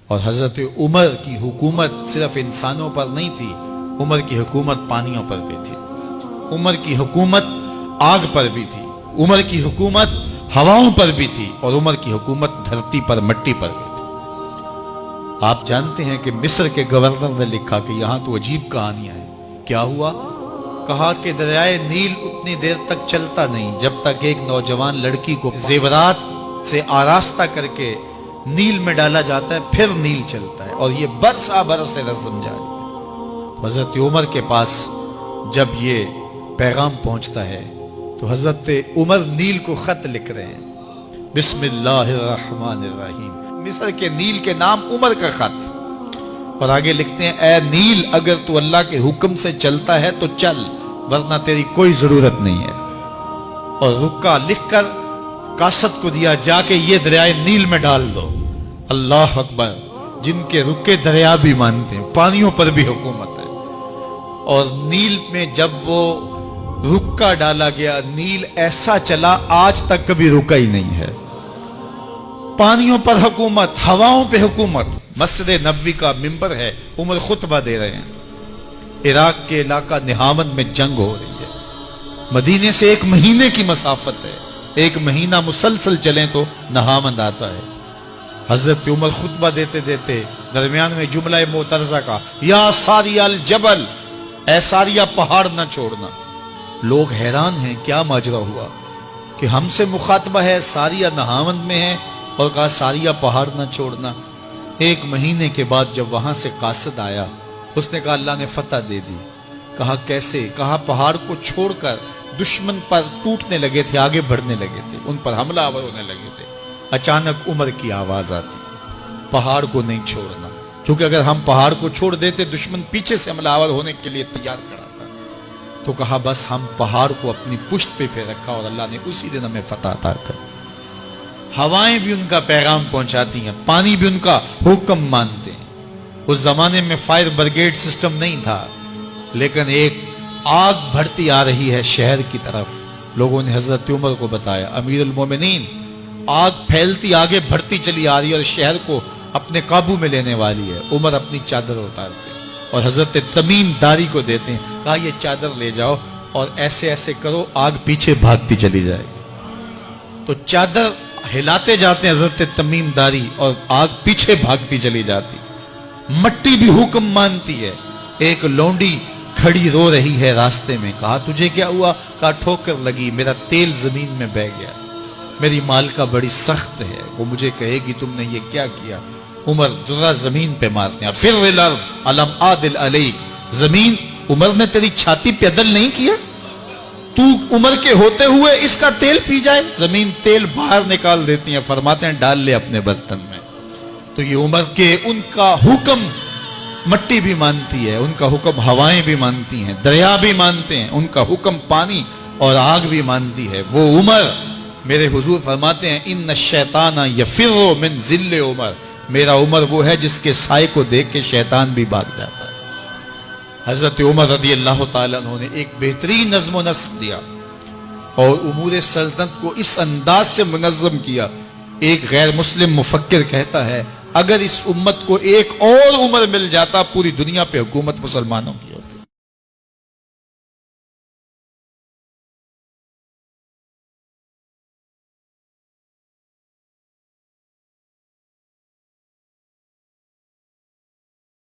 اور حضرت عمر کی حکومت صرف انسانوں پر نہیں تھی، عمر کی حکومت پانیوں پر بھی تھی، عمر کی حکومت آگ پر بھی تھی، عمر کی حکومت ہواؤں پر بھی تھی، اور عمر کی حکومت دھرتی پر مٹی پر بھی تھی۔ آپ جانتے ہیں کہ مصر کے گورنر نے لکھا کہ یہاں تو عجیب کہانیاں ہیں۔ کیا ہوا؟ کہا کہ دریائے نیل اتنی دیر تک چلتا نہیں جب تک ایک نوجوان لڑکی کو زیورات سے آراستہ کر کے نیل میں ڈالا جاتا ہے، پھر نیل چلتا ہے، اور یہ برسا برس رسم جاری ہے۔ حضرت عمر کے پاس جب یہ پیغام پہنچتا ہے تو حضرت عمر نیل کو خط لکھ رہے ہیں، بسم اللہ الرحمن الرحیم، مصر کے نیل کے نام عمر کا خط، اور آگے لکھتے ہیں، اے نیل اگر تو اللہ کے حکم سے چلتا ہے تو چل، ورنہ تیری کوئی ضرورت نہیں ہے۔ اور رکا لکھ کر قاصد کو دیا، جا کے یہ دریائے نیل میں ڈال دو۔ اللہ اکبر، جن کے رکے دریا بھی مانتے ہیں، پانیوں پر بھی حکومت ہے۔ اور نیل میں جب وہ رکا ڈالا گیا، نیل ایسا چلا آج تک کبھی رکا ہی نہیں ہے۔ پانیوں پر حکومت، ہواؤں پہ حکومت۔ مسجد نبوی کا ممبر ہے، عمر خطبہ دے رہے ہیں، عراق کے علاقہ نہاون میں جنگ ہو رہی ہے، مدینے سے 1 مہینے کی مسافت ہے، 1 مہینہ مسلسل چلیں تو نہاون آتا ہے۔ حضرت عمر خطبہ دیتے دیتے درمیان میں جملہ معترضہ کا، یا ساریہ الجبل، اے ساریہ پہاڑ نہ چھوڑنا۔ لوگ حیران ہیں، کیا ماجرا ہوا کہ ہم سے مخاطبہ ہے، ساریہ نہاون میں ہے، اور کہا ساریہ پہاڑ نہ چھوڑنا۔ 1 مہینے کے بعد جب وہاں سے قاصد آیا، اس نے کہا اللہ نے فتح دے دی۔ کہا کیسے؟ کہا پہاڑ کو چھوڑ کر دشمن پر ٹوٹنے لگے تھے، آگے بڑھنے لگے تھے، ان پر حملہ آور ہونے لگے تھے۔ اچانک عمر کی آواز آتی، پہاڑ کو نہیں چھوڑنا، کیونکہ اگر ہم پہاڑ کو چھوڑ دیتے دشمن پیچھے سے حملہ آور ہونے کے لیے تیار کھڑا تھا۔ تو کہا بس ہم پہاڑ کو اپنی پشت پہ رکھا، اور اللہ نے اسی دن ہمیں فتح عطا کر۔ ہوائیں بھی ان کا پیغام پہنچاتی ہیں، پانی بھی ان کا حکم مانتے ہیں۔ اس زمانے میں فائر بریگیڈ سسٹم نہیں تھا، لیکن ایک آگ بڑھتی آ رہی ہے شہر کی طرف۔ لوگوں نے حضرت عمر کو بتایا، امیر المومنین، آگ پھیلتی آگے بڑھتی چلی آ رہی ہے اور شہر کو اپنے قابو میں لینے والی ہے۔ عمر اپنی چادر اتارتے ہیں اور حضرت تمیم داری کو دیتے ہیں، کہا یہ چادر لے جاؤ اور ایسے ایسے کرو، آگ پیچھے بھاگتی چلی جائے۔ تو چادر ہلاتے جاتے ہیں حضرت تمیم داری، اور آگ پیچھے بھاگتی چلی جاتی۔ مٹی بھی حکم مانتی ہے۔ ایک لونڈی کھڑی رو رہی ہے راستے میں، کہا تجھے کیا ہوا؟ کہا ٹھوکر لگی، میرا تیل زمین میں بہہ گیا، میری مالکہ بڑی سخت ہے، وہ مجھے کہے گی تم نے یہ کیا کیا۔ عمر درہ زمین پہ مارتے ہیں، فر الارض الم عادل علیک، زمین عمر نے تیری چھاتی پہ عدل نہیں کیا؟ تو عمر کے ہوتے ہوئے اس کا تیل پی جائے؟ زمین تیل باہر نکال دیتی ہیں، فرماتے ہیں ڈال لے اپنے برتن میں۔ تو یہ عمر کے ان کا حکم مٹی بھی مانتی ہے، ان کا حکم ہوائیں بھی مانتی ہیں، دریا بھی مانتے ہیں، ان کا حکم پانی اور آگ بھی مانتی ہے۔ وہ عمر، میرے حضور فرماتے ہیں ان الشیطان یفر من ذل عمر، میرا عمر وہ ہے جس کے سائے کو دیکھ کے شیطان بھی بھاگ جاتا ہے۔ حضرت عمر رضی اللہ تعالیٰ عنہ نے ایک بہترین نظم و نسق دیا اور امور سلطنت کو اس انداز سے منظم کیا۔ ایک غیر مسلم مفکر کہتا ہے، اگر اس امت کو ایک اور عمر مل جاتا پوری دنیا پہ حکومت مسلمانوں کی